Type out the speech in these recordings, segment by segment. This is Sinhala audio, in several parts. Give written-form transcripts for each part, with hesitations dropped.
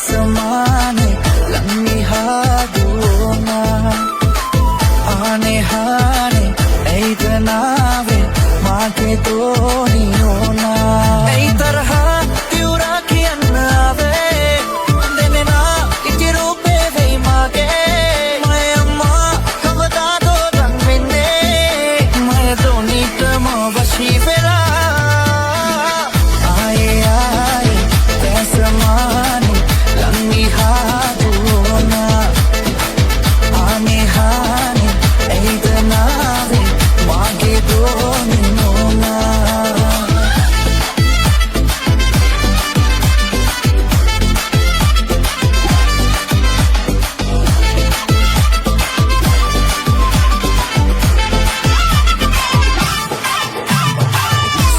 Samane lammi haduna aane haane eidanave maage doni ona ei tarha tiura kiyanna ave denena iti rupe vei mage my amma kavada do rang wenne my doni tama washi vela aaye aaye samane lammi haduna aane haane eidanave maage doni ona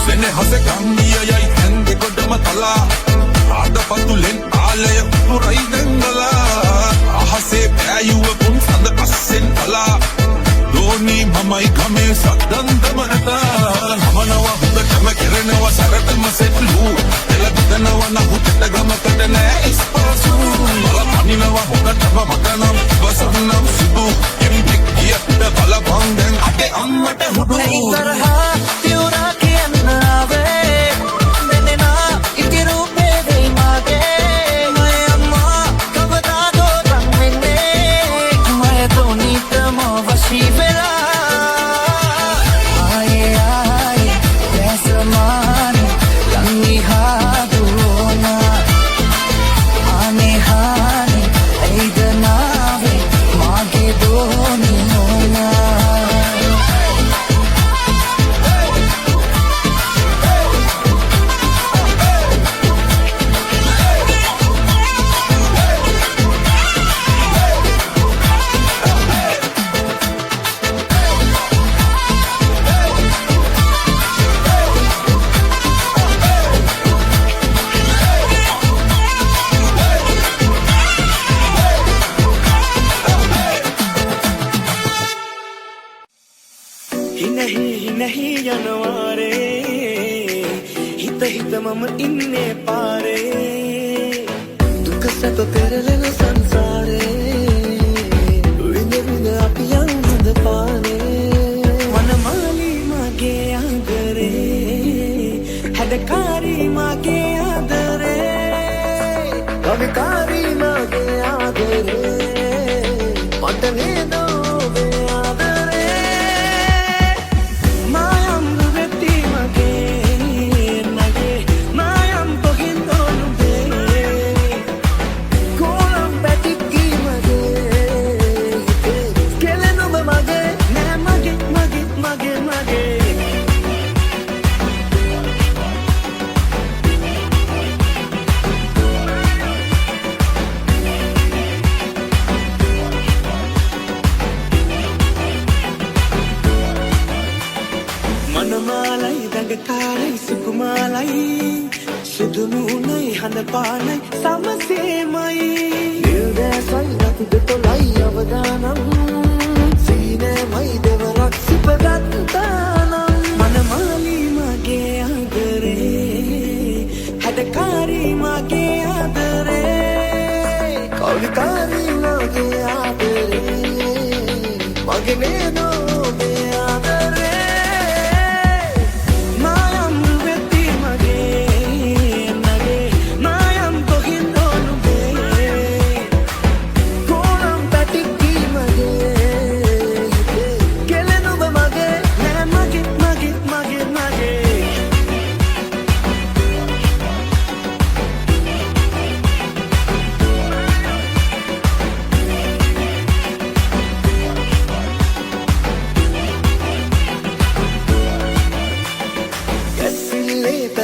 sene hase gandiya yai hende kodama tala ada patulen alaya urai dengala ahase payuwa pun sand assen pala doni mamai game saddan damanata hamanawa hudakama kerenawa saratam setlu ela bidanawa na hutata gama kadana ispasu bala paninawa hudakama makanam basannam sibu embek dia da bala bangden ate ammata hudu ei tarha tiura kiyanna ave denena iti rupe vei mage my amma kavada do rang wenne my doni tama washi vela aaye aaye samane lammi haduna aane haane eidanave maage doni ona नहीं जनवारे हित हित मम इन्ने पारे दुख से तो तेरे लेना संसारे विंद विंद आप यंग पाने मन माली मागे आदरे हदकारी मागे आदरे कविकारी मागे आदरे पटने दो बे आदरे mayam vetti mage nage mayam tohindo nube kolam betikki mage kelenu mage na mage mage mage mage මනමාලයි දඟකාරයි සුකුමාලයි සුදුනුනයි හඳපානයි සමසේමයි නිල්දෑසයි රතු දෙතොලයි අවදානම් සීනෑමයි දෙවරක් සිපගත්තානම් මනමාලි මගේ ආදරේ හැඩකාරී මගේ ආදරේ කවුලිකාරී මගේ ආදරේ මගේ නේදෝ මේ ආදරේ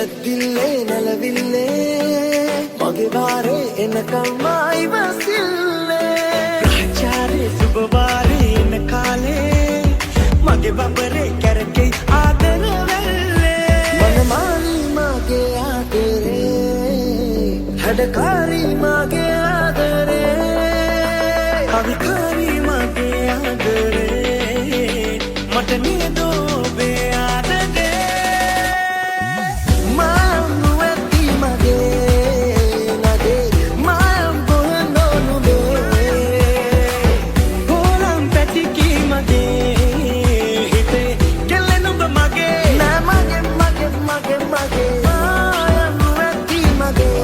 ඇද්දිල්ලේ නැලවිල්ලේ මගේ වාරේ එනකම්මයි වසිල්ලේ ආචාරේ සුබවාරේ එන කාලේ මගේ බඹරේ කැරකේ ආදර වෙල්ලේ මනමාලි මගේ ආදරේ හැඩකාරී මගේ ආදරේ කවිකාරී මගේ ආදරේ මට නේදෝ ඔබේ ආදරේ මානු ඇති මගේ නගේ මාම් බොහනෝනුනේ හොරම් පැටිකි මගේ හිතේ කෙල්ලෙන ඔබ මගේ නෑ මගේ මානු ඇති මගේ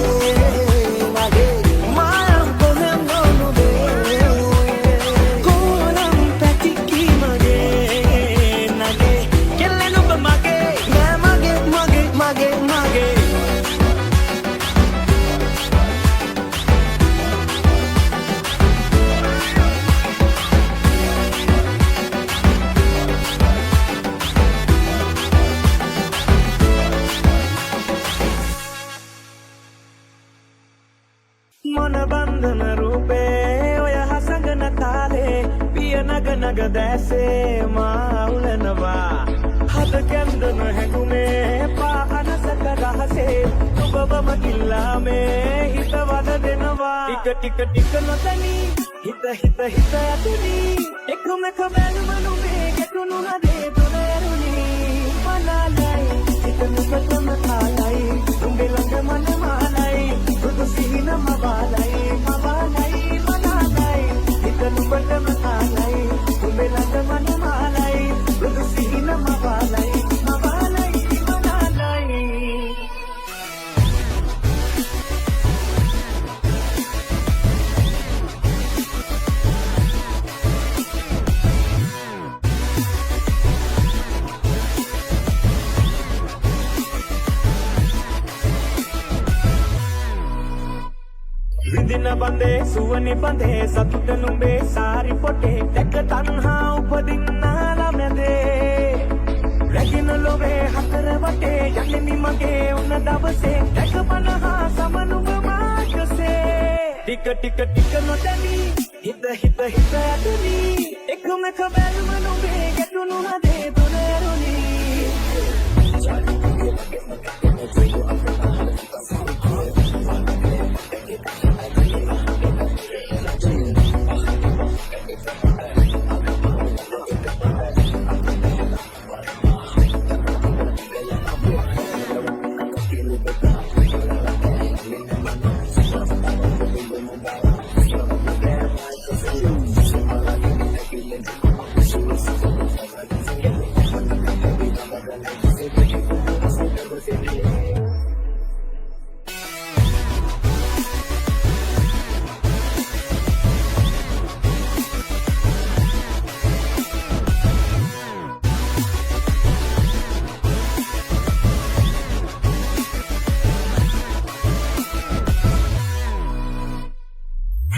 නගේ මාම් බොහනෝනුනේ හොරම් පැටිකි මගේ නගේ කෙල්ලෙන ඔබ මගේ නෑ මගේ මොන බන්ධන රූපේ ඔය හසඟන තාලේ පිය නග දැසේ මා උලනවා හද කැන්දන හැඟුනේ පාහනසක රහසේ ඔබවම කිල්ලාමේ හිත වද දෙනවා ටික නොතනී හිත ඇතුනි එකමක බැලුම නුඹේ ගැටුණු හදේ තුන ඇරුණි මනාලයි හිත නුඹටම කාලයි නුඹේ ළඟ මන මාලයි දුදු සිහින මවාලයි මනාලයි හිත නුඹටම කාලයි නුඹේ ළඟ මන මාලයි දුදු සිහින මවාලයි මනාලයි විදින බඳේ සුවනි බඳේ සතුට නුඹේ සාරි පොටේ දැක තණ්හා උපදින්නා ළමැදේ රැගෙන ලොවේ හතර වටේ යන්නේ මගේ උන දවසේ දැක පනහා සමනුඹ මාකසේ ටික නොතනී හිත ඇතුනි එකමක බැලුම නුඹේ ගැටුණු හදේ තුන ඇරුණි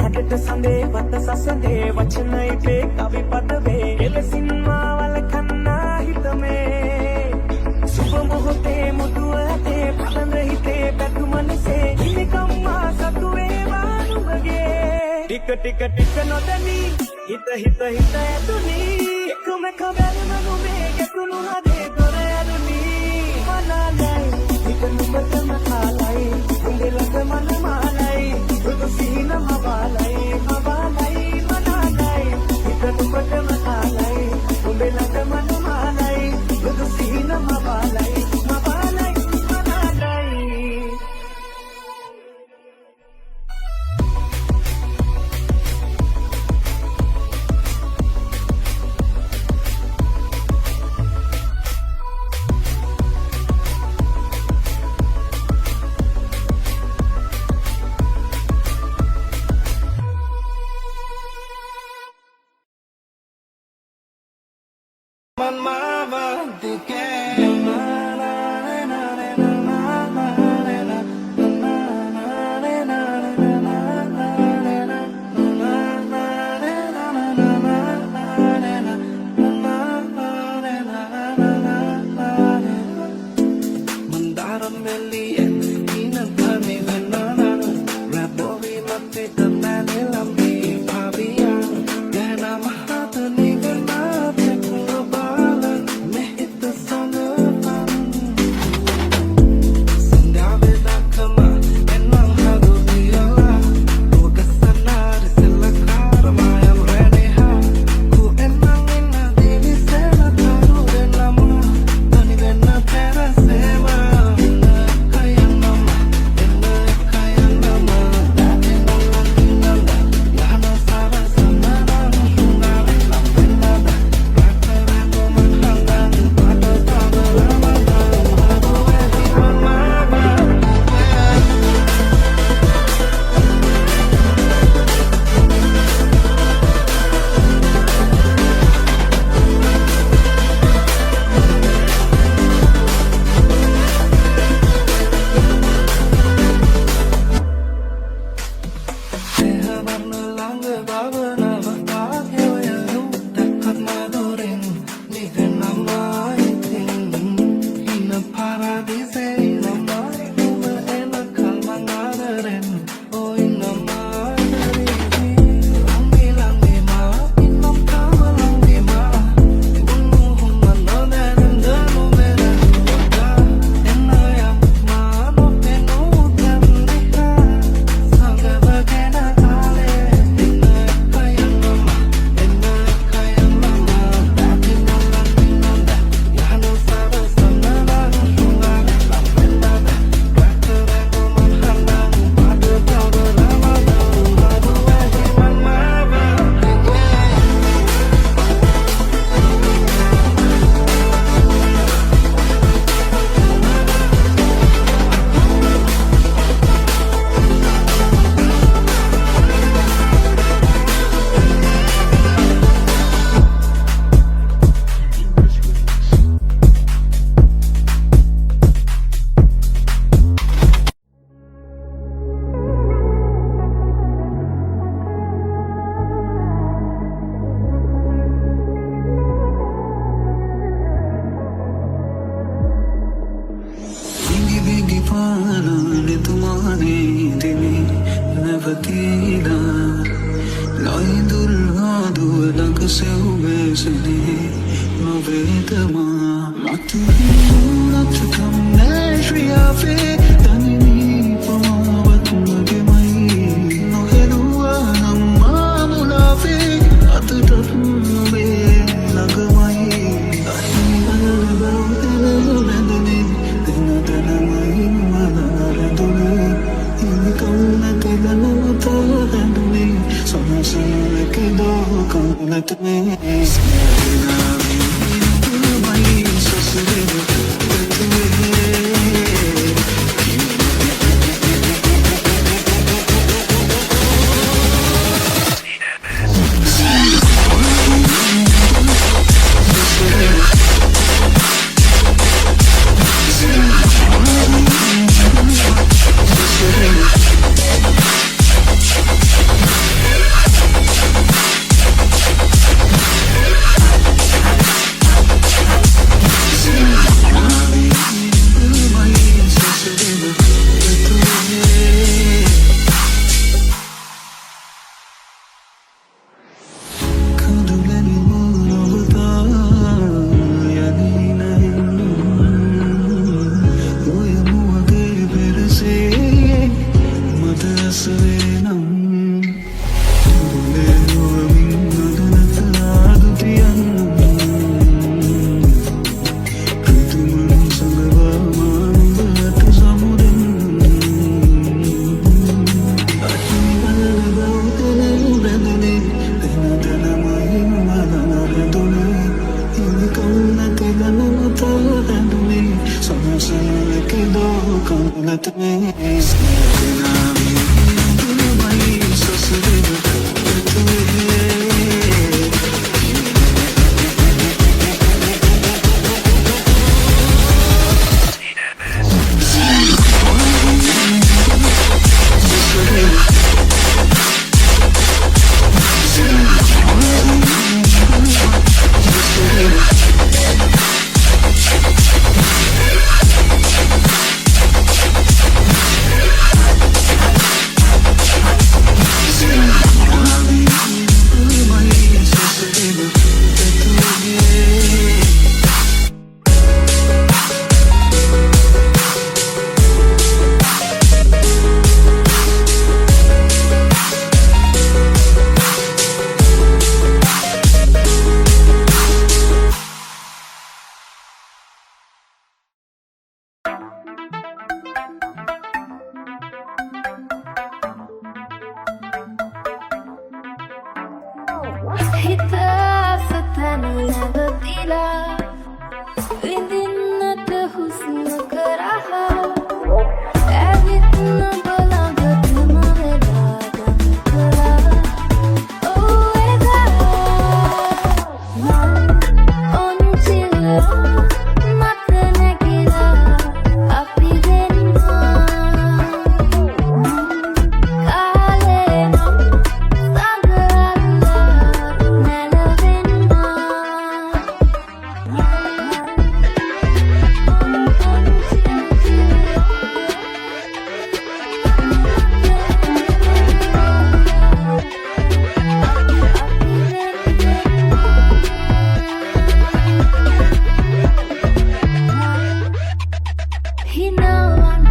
හැඩට සඳේ වත සසදේ වචන ඉපේ කවි පදවේ එලසින්මා වලකන්නා හිතමේ සුබ මොහොතේ මුදුව ඇතේ පලඳ හිතේ පැතුමනසේ හිමිකම්මා සතු වේවා නුඹගේ ටික නොදැනී හිත ඇතුනි එකමක බැලුම නුඹේ ගැටුණු හදේ දොර ඇරුණි මනාලයි හිත නුඹටම කාලයි නුඹේ ළඟ මන මාලයි දුදු සිහින මවාලයි මනාලයි හිත නුඹටම කාලයි නුඹේ ළඟ මන මාලයි දුදු සිහින මවාලයි මනාලයි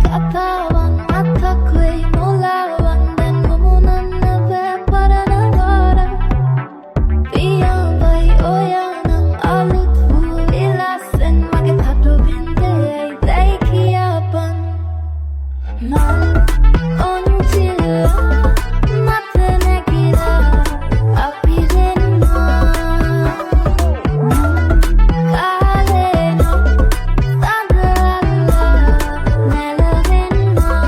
කතාවන් මතක් වෙයි මොලාවන් දැන් මොමුණන්න බෑ පරණ වාර පියාඹයි ඔයානම් අලුත් වූ විලාසෙන් මගේ තටු බින්දෙයි දැයි කියාපන් මං ඔන්චිලා මත නැගිලා අපි දෙන්නා කාලේ නම් සඳරල්ලා නැලවෙන්නා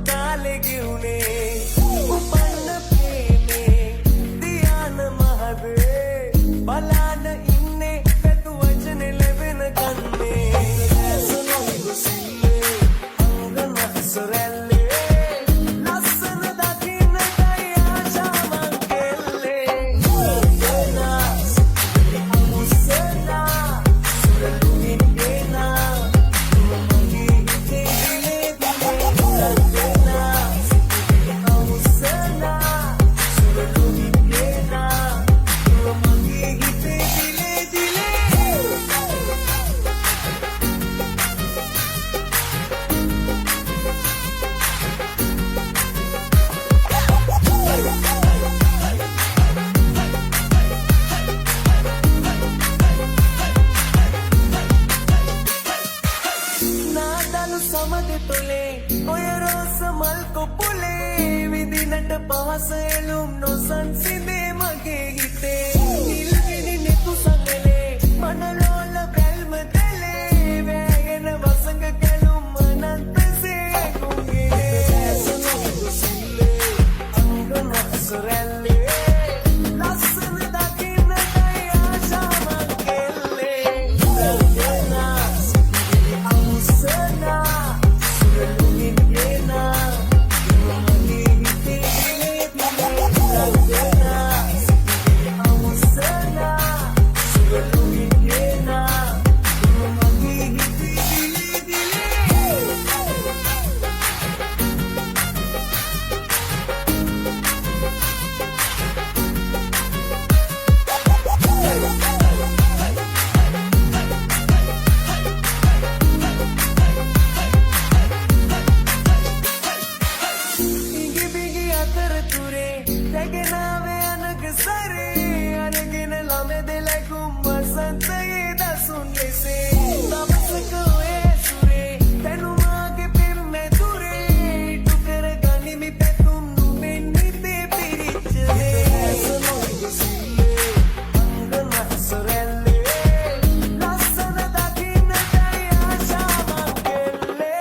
කාලෙ ගෙවුනේ උපන්න ප්‍රේමේ ධ්‍යාන මහදේ බලාන ඉන්නේ පැතු වචන ලැබෙන කන්නේ සුනෝ සිල්ලේ අංගන සොරැල්ලේ ලස්සන දකින්න ආශාවන් කෙල්ලේ යනා අමුසනා සුරලුමින් එනා මගේ හිතේ දිලේ දිලේ ලස්සනා අමුසනා සුරලුමින් එනා මගේ හිතේ දිලේ දිලේ නාදලු සමග තුලේ ඔය රෝස මල් කොපුලේ විදිනට පහස එළුම් නොසන්සිදේ මගේ හිතේ නිල්ගිනි නෙතු සංගලේ මනලෝල බැල්ම තලේ වෑගෙන වසඟ කැලුම් අනන්තසේ කුංගිනේ සුනෝ සිල්ලේ අංගන සොරැල්ලේ ලස්සන දකින්න ආශාවන් කෙල්ලේ යනා අමුසනා සුරලුමින් එනා මගේ හිතේ දිලේ දිලේ යනා අමුසනා සුරලුමින් එනා මගේ හිතේ දිලේ දිලේ ඉඟි බිඟි අතරතුරේ රැගෙනාවේ අනක සරේ අරගෙන ළමෙද ලැබුම් වසන්තයේ දසුන් ලෙසේ දවසක ඔය සුරේ තනුමාගේ පෙම්මැදුරේ ඉටු කර ගනිමි පැතුම් නුඹෙන් හිතේ පිරිච්ච දේ සුනෝ සිල්ලේ අංගන සොරැල්ලේ ලස්සන දකින්න ආශාවන් කෙල්ලේ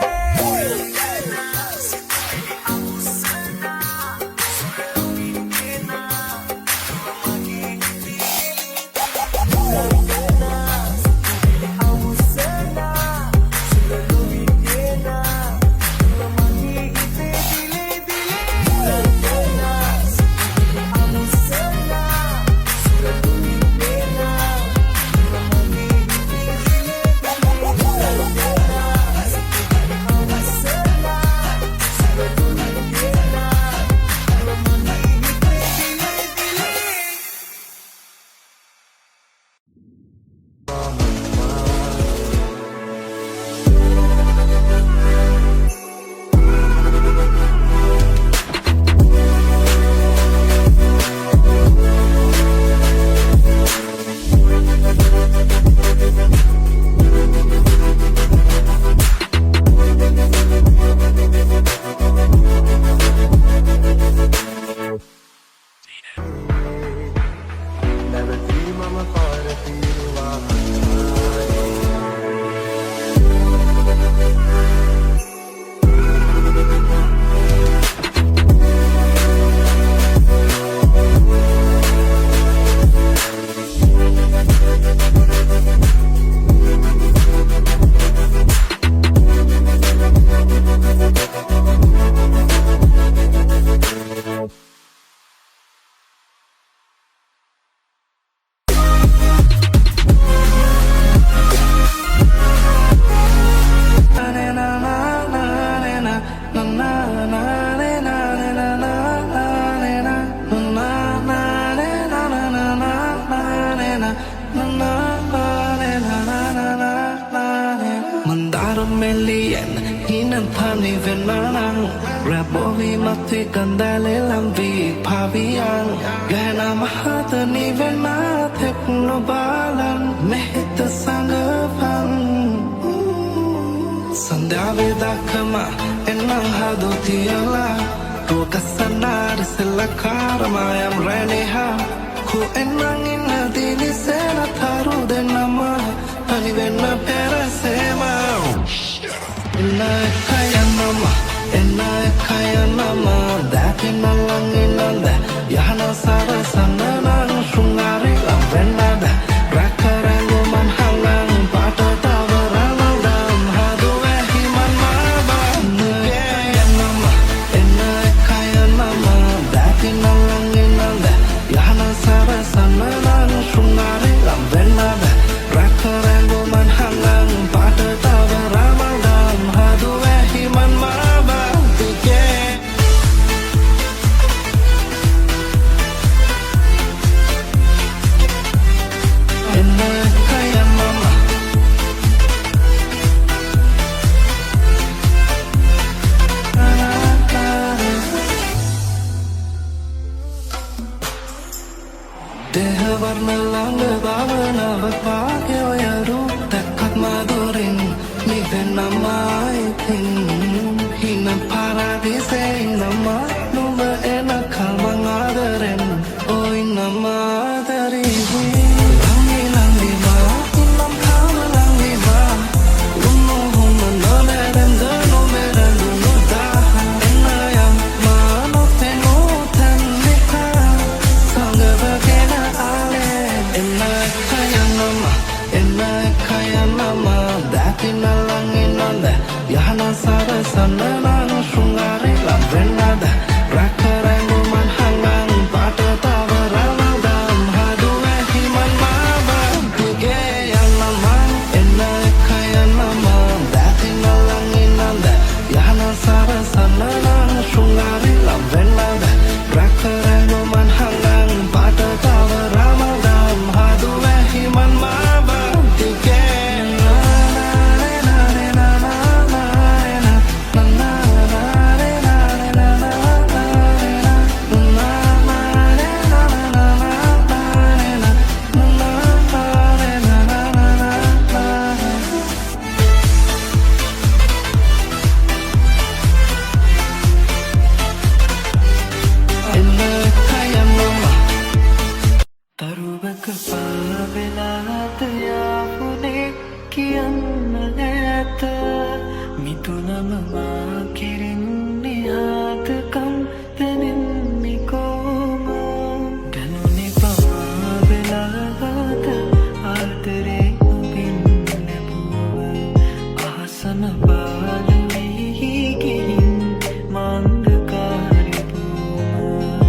Million in and funny venanang Rabovi mati kandale lambi pavian Gana mahata ni vena tekno balan Mehita sangavan Sandave dakama enang hadu tiala Rukasanar sila karmayam reneha Ku enang ina dini sena taru denama Pani vena pera sema Ina kaya mama එන්න කයනම දැකින ළඟිනඳ යහන සරසනනං ශුංගාරි ලම්බෙන්නද රැකරංගු මන් හංගන් පාට තවරමදම් හදුවේ හිමන් මාබන්නේ යනම එන්න කයනම දැකින ළඟිනඳ යහන සරසනනං ශුංගාරි ලම්බෙන්නද රැකරංගු මන් හංගන් පාට තවරමදම් හදුවේ හිමන් මාබන්නේ देह वर्ण लंग भावना भाग्य रूप तक माधुरिन निधन नमाय थिन हिन paradise nama nuba ena kalmangadaren oi namadari langi langi ma inam kama langi ma unno humma noleren no meren no da enayam ma no teno tan nika sangaba kena ale enna kayanama dakina langi nanda yahana sarasananang shungari lambenada rakarangu man hangang pata tavaramadam haduwe himan maba tige yanama enna kayanama dakina langi nanda yahana sarasananang shungari lambenada rakarangu man hangang pata tavaramadam haduwe himan maba tige තරුවක පාවෙලාත යාපුනේ කියන්න ඇත මිතුනම මා කෙරෙන්නේ ආතකම් දැනෙන්නේ කොම දැනුනේ පාවෙලාත ආදරේ ඔබින් ලැබුව අහසන බාලු වී ගිහින් මන්දකාරි බූම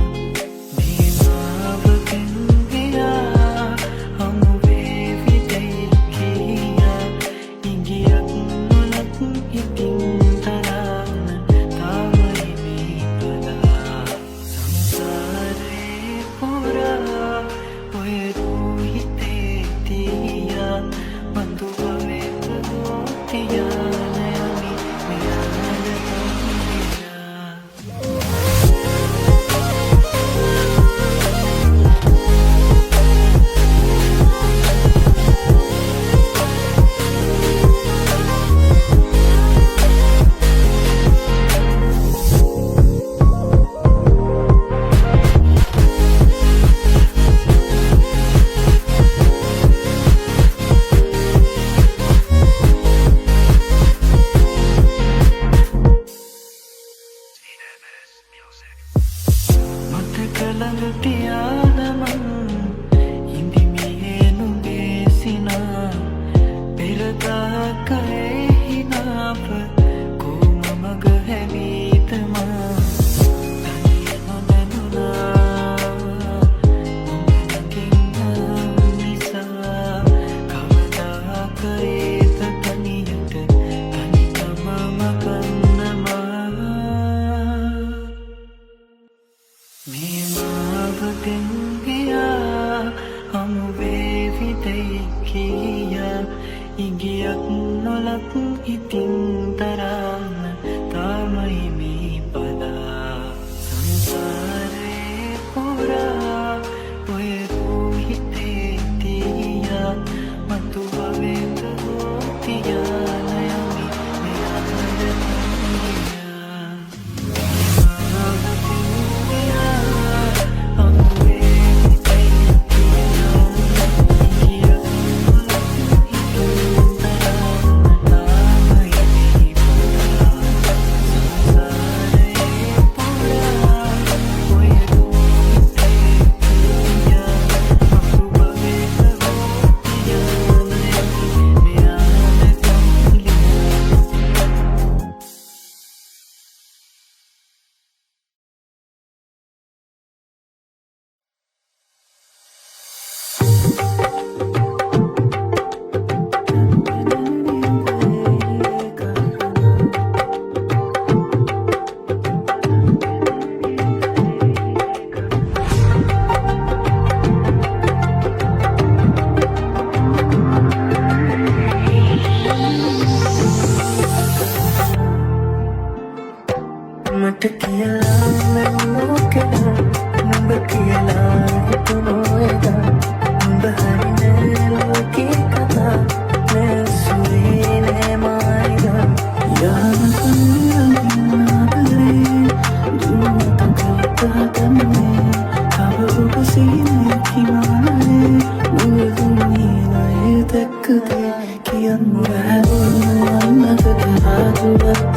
Me love again. මට කියලා නෝකෙනා නුඹ කියලා හිතුනෝයදා නුඹ හරිනේ ලෝකේ කතා නේ සුරේ නේ මායිදා යානකන්නාබලේ දුමත කතා තන්නේ තව ඔබ සීනේ කිමානේ නුඹ දුන්නේ දැක්කදේ කියන්න බැහැ අන්නකට ආදුවත්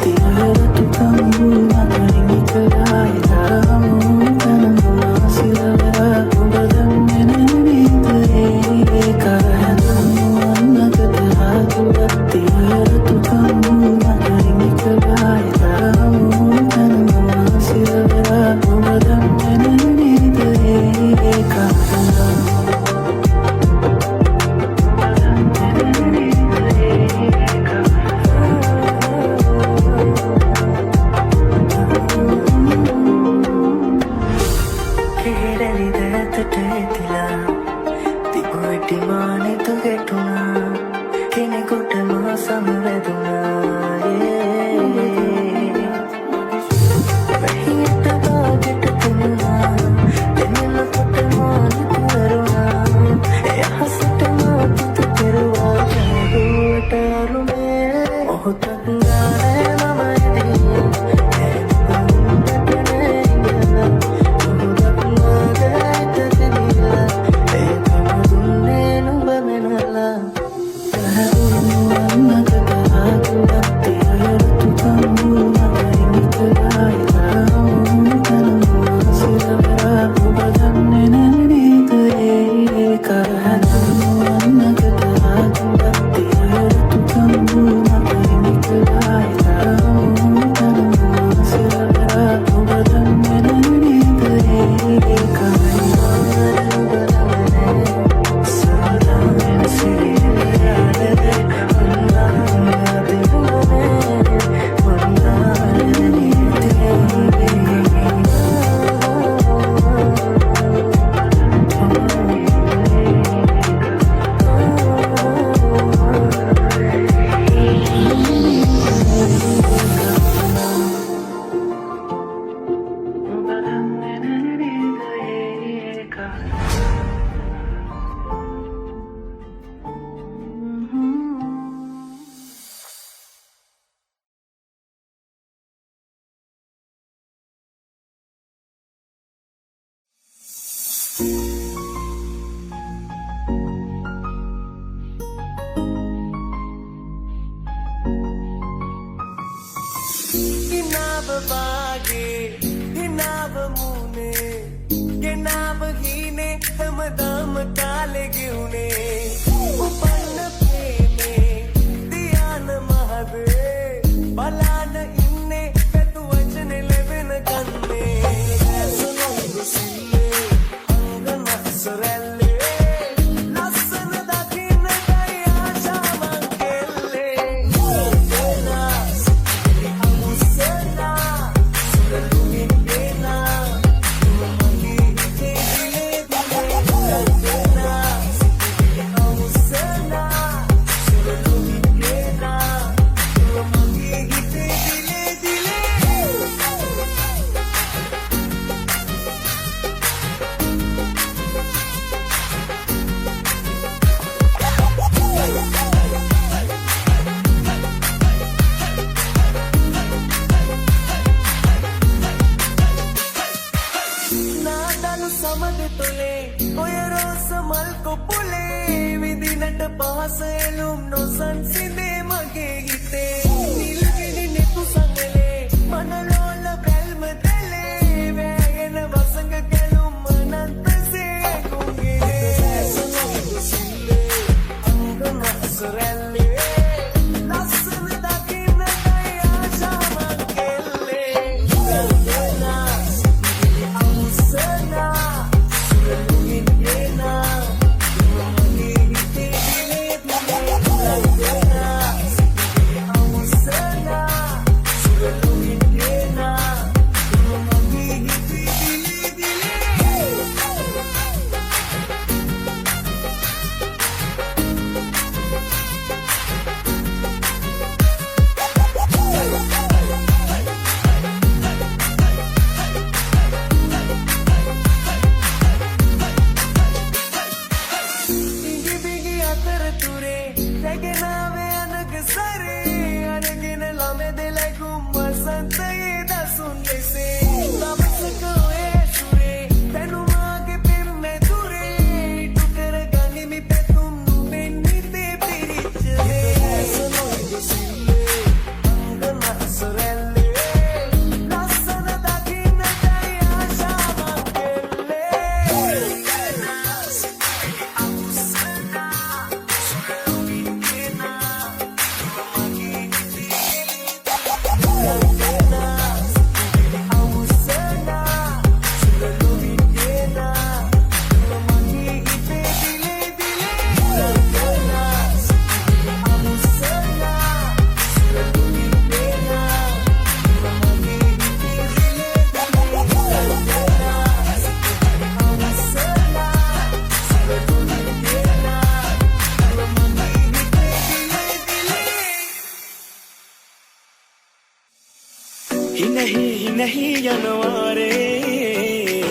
නැහි යනවාරේ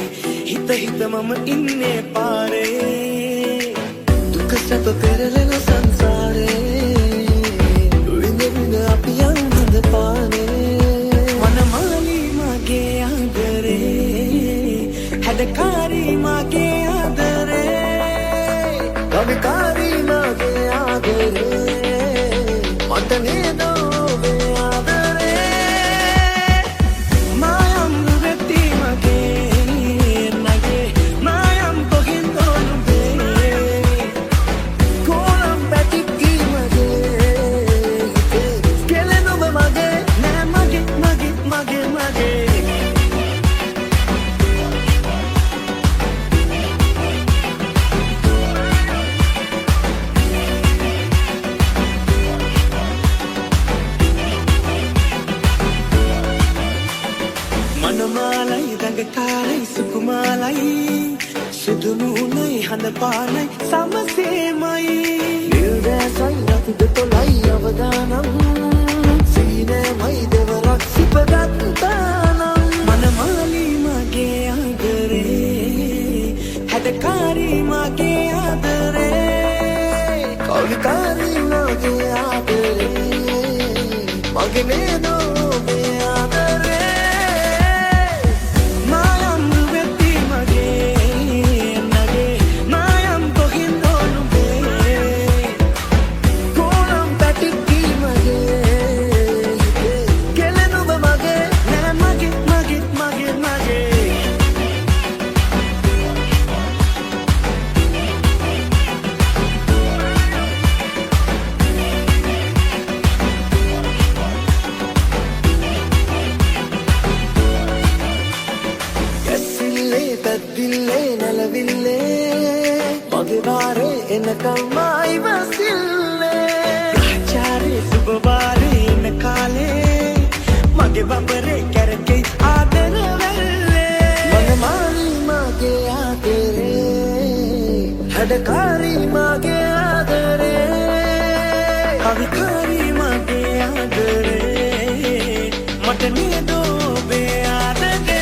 හිත හිත මම ඉන්නේ පාරේ දුක සැප පෙරලෙන සංසාරේ විඳ විඳ අපි යන් හඳ පානේ මනමාලී මගේ ආදරේ හැඩකාරී මගේ ආදරේ කවිකාරී මගේ ආදරේ මට නේද ඔබේ ආදරේ මායම් නුවෙති මගේ නගේ මායම් කොහෙන්ද නුඹේ කොලම් පැටික්කි මගේ කෙලෙන ඔබ මගේ නෑ මගේ මගේ මගේ මගේ මනමාලයි දඟකාරයි සුකුමාලයි සුදුමුණයි හඳ පානයි සමසේමයි නිල්දෑසයි රතු දෙතොලයි අවදානම් සීනෑමයි දෙවරක් සිපගත්තානම් මනමාලී මගේ ආදරේ හැඩකාරී මගේ ආදරේ කවිකාරී මගේ ආදරේ මගේ නේද ඔබේ ආදරේ පැද්දිල්ලේ නැලවිල්ලේ මගේ වාරේ එනකම්මයි වසිල්ලේ ආචාරේ සුබවාරේ එන කාලේ මගේ බඹරේ කැරකේ ආදර වෙල්ලේ මනමාලී මගේ ආදරේ හැඩකාරී මගේ ආදරේ කවිකාරී මගේ ආදරේ මට නේද ඔබේ ආදරේ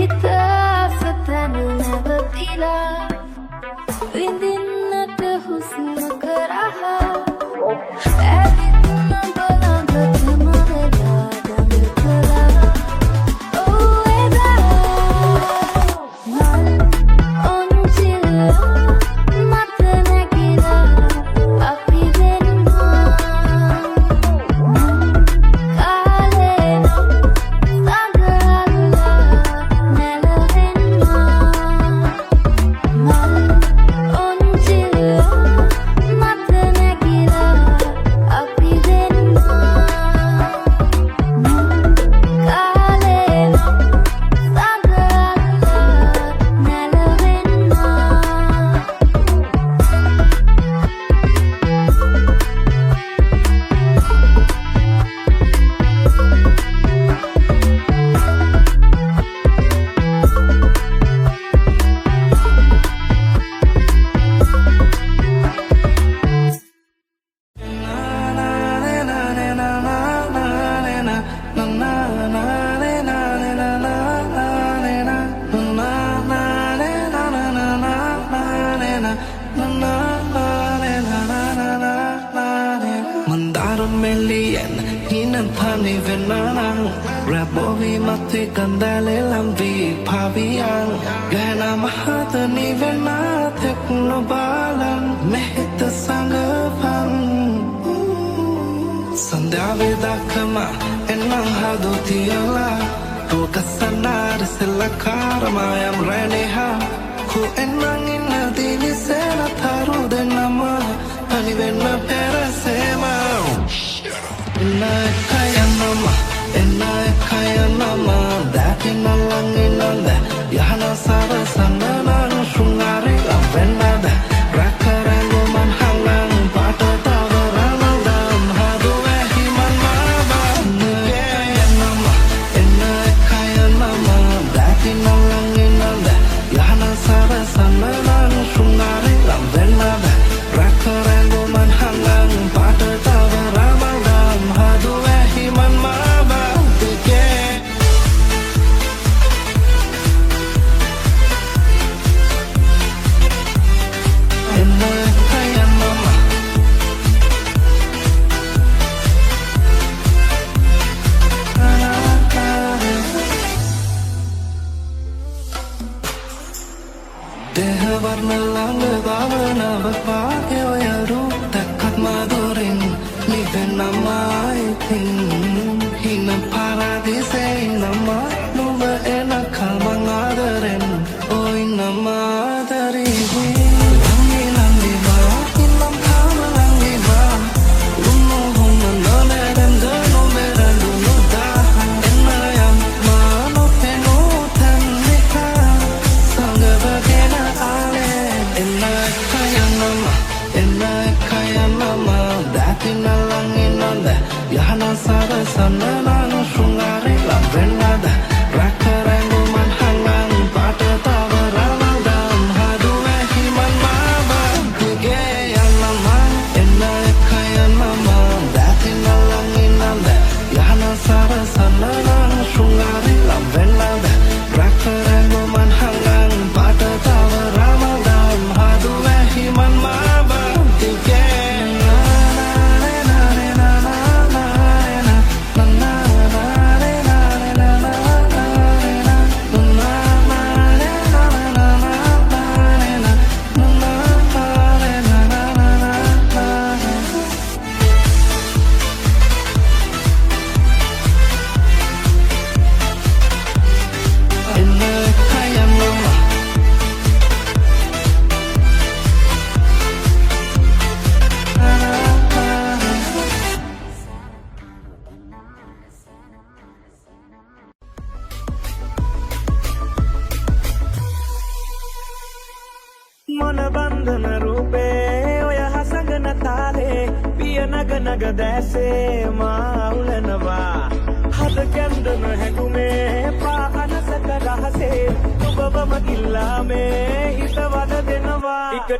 හිත අසතන නැවතිලා විඳින්නට හුස්ම කරහා ඇවිත් නුඹ ළඟටම වෙලා දඟ කළා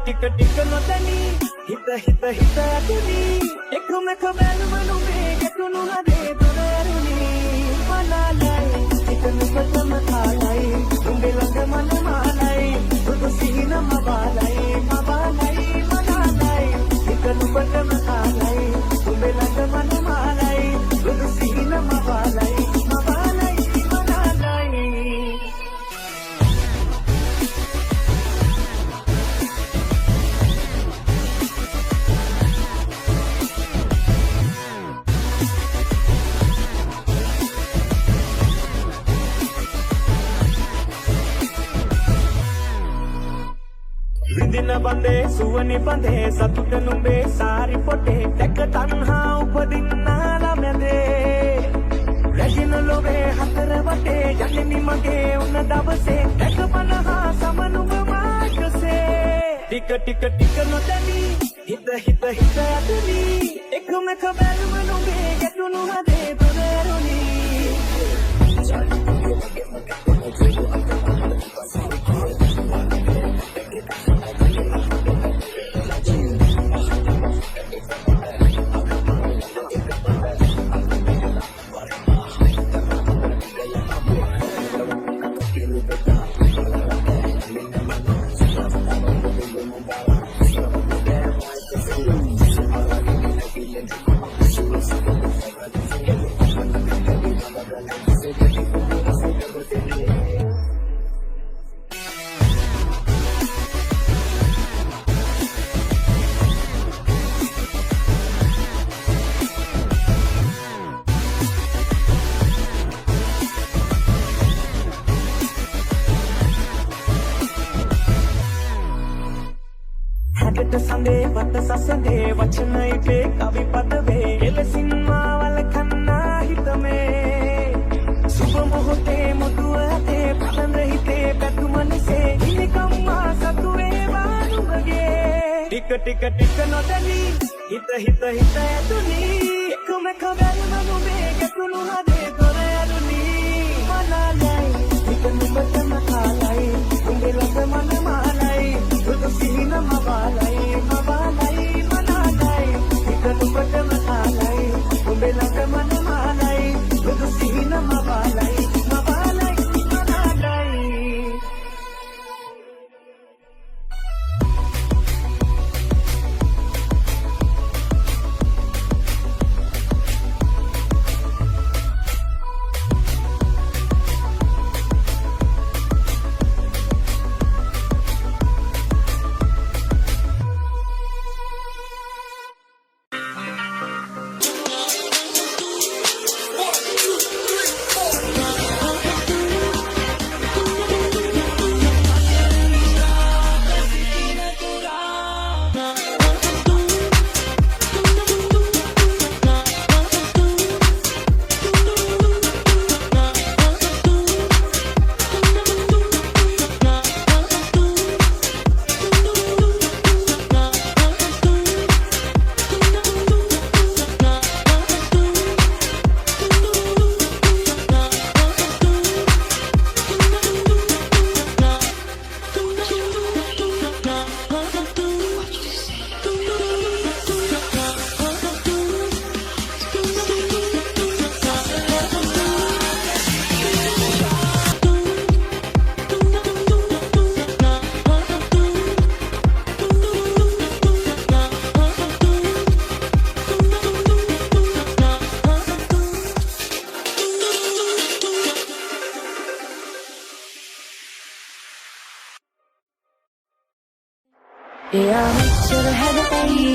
ටික ටික නොදැනි හිත හිත හිත ඇතුනි එකම කබැලුමනු මේ ගැටුණු හදේ දුර ඇරුණි මනාලයි එක නුඹටම කාලයි බඳේ සුවනි බඳේ සතුට නුඹේ සාරි පොටේ දැක තණ්හා උපදින්නා ළමැදේ රැගෙන ලොවේ හතර වටේ යන්නේ මගේ උන දවසේ දැක පනහා සමනුම මාකසේ ටික නොදැනී හිත ඇතුනි එකමක බැලුම නුඹේ ගැටුණු හදේ දොර ඇරුණි සඳේ වත සසඳේ වචන ඉපේ කවි පද වේ එලසින්මා වල කන්නා හිතමේ සුබ මොහොතේ මුදුව ඇතේ පලඳ හිතේ පැතුමනිසේ ඉනිකම්මා සතු වේවා නුඹගේ ටික නොදැනී හිත ඇතුනි එකමක බැලුම නුඹේ ගැටුණු හදේ දොර ඇරුණි මනාලයි හිත නුඹටම කාලයි නුඹේ ළඟ මනමාලයි දුක සිහින මවාලයි මනාලයි හිත නුඹටම කාලයි නුඹේ ළඟ මනමාලයි දුක සිහින මවාලයි මනාලයි එයා මෙච්චර හැදැයි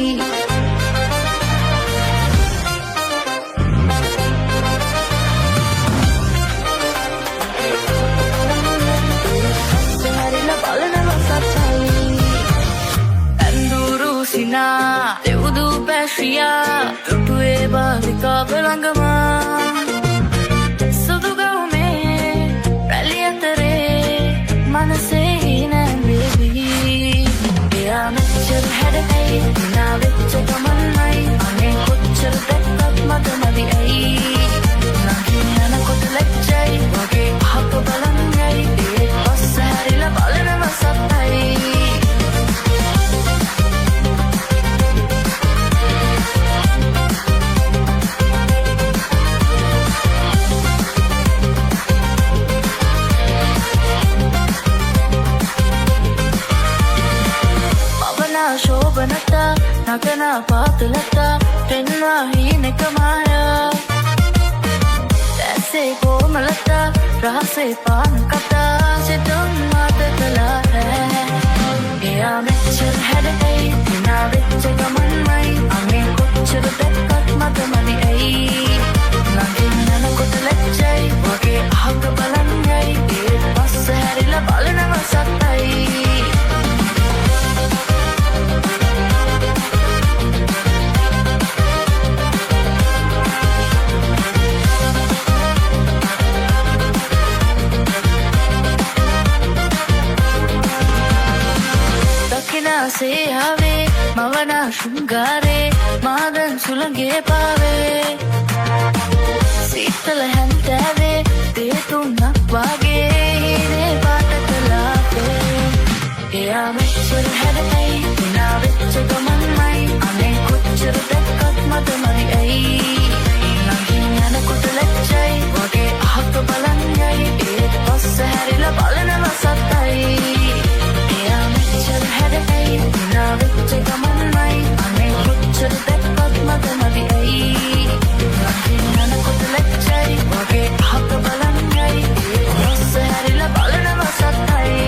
හැරිලා බලනවා සතයි ඇන්දුරු සිනා දෙවුදු පැශ්‍රියා දුටුවේ බාලිකාව ළඟම සුදු ගවුමේ රැලි අතරේ මනසේ නෑ බේබී එයා මෙච්චර හැඩැයි නා වෙච්ච ගමන්මයි අනේ කොච්චර දැක්කත් මට මදි ඇයි නගින් යනකොට ලැජ්ජයි වගේ අහක බලන්නයි ඒත් පස්ස හැරිලා බලනවා සත්තයි ಶೋಭನತ್ತ ನಗನ ಪಾತಲತ್ತ ಪೆನ್ವಾ ಹೀನಕ ಮಾಯ ऐसे कोमलता राह से पान कता से तुम मात कला है या मेचर हैडै ना विच गमन मई अमे कोचर देखत मत मनी आई नगिन नन कोट लज्जै वगे हक බලන්නයි ඒ පස්ස හැරිලා බලනවා සත්තයි ಶೃಂಗಾರೆ ಮಾದನ್ ಸುಲಂಗೆ ಪಾವೆ සීතල හැන්තෑවේ තේ තුන්නක් වගේ හීනේ පාට කලාපේ එයා මෙච්චර හැඩයි විනා වෙච්ච ගමන්මයි අනේ කොච්චර දැක්කත් මට මදි ඇයි ළඟින් යනකොට ලැජ්ජයි වගේ අහක බලන්නයි ඒත් පස්ස හැරිලා බලනවා සත්තයි එයා මෙච්චර හැඩයි විනා වෙච්ච ගමන්මයි අනේ කොච්චර දැක්කත් මට මදි ඇයි ළඟින් යනකොට ලැජ්ජයි වගේ අහක බලන්නයි ඒත් පස්ස හැරිලා බලනවා සත්තයි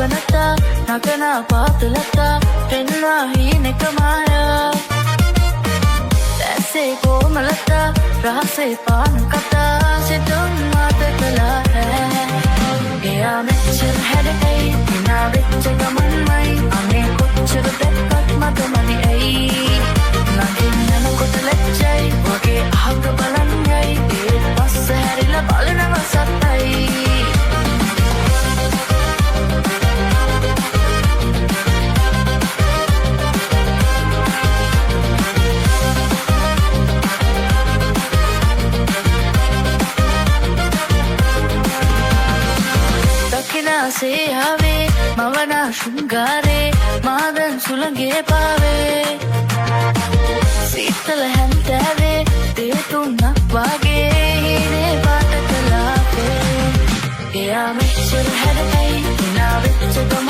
වනතා නගනා පාතලතා පෙන්වා හීනෙක මායා දැසේ කොමලතා රහසේ පාන කතා සිතුම් මාත කළා හැ එයා මෙච්චර හැඩයි විනා වෙච්ච ගමන්මයි අනේ කොච්චර දැක්කත් මගමනි ඇයි නගින් යනකොට ලැජ්ජයි වගේ අහක බලන්නයි ඒත් පස්ස හැරිලා බලනවා සත්තයි දකිනාසේ ආවේ මවනා ශෘංගාරේ මාදන් සුළඟේ පාවේ සීතල හැන්තෑවේ තේ තුන්නක් වගේ හීනේ පාට කලාපේ එයා මෙච්චර හැඩයි විනා වෙච්ච ගම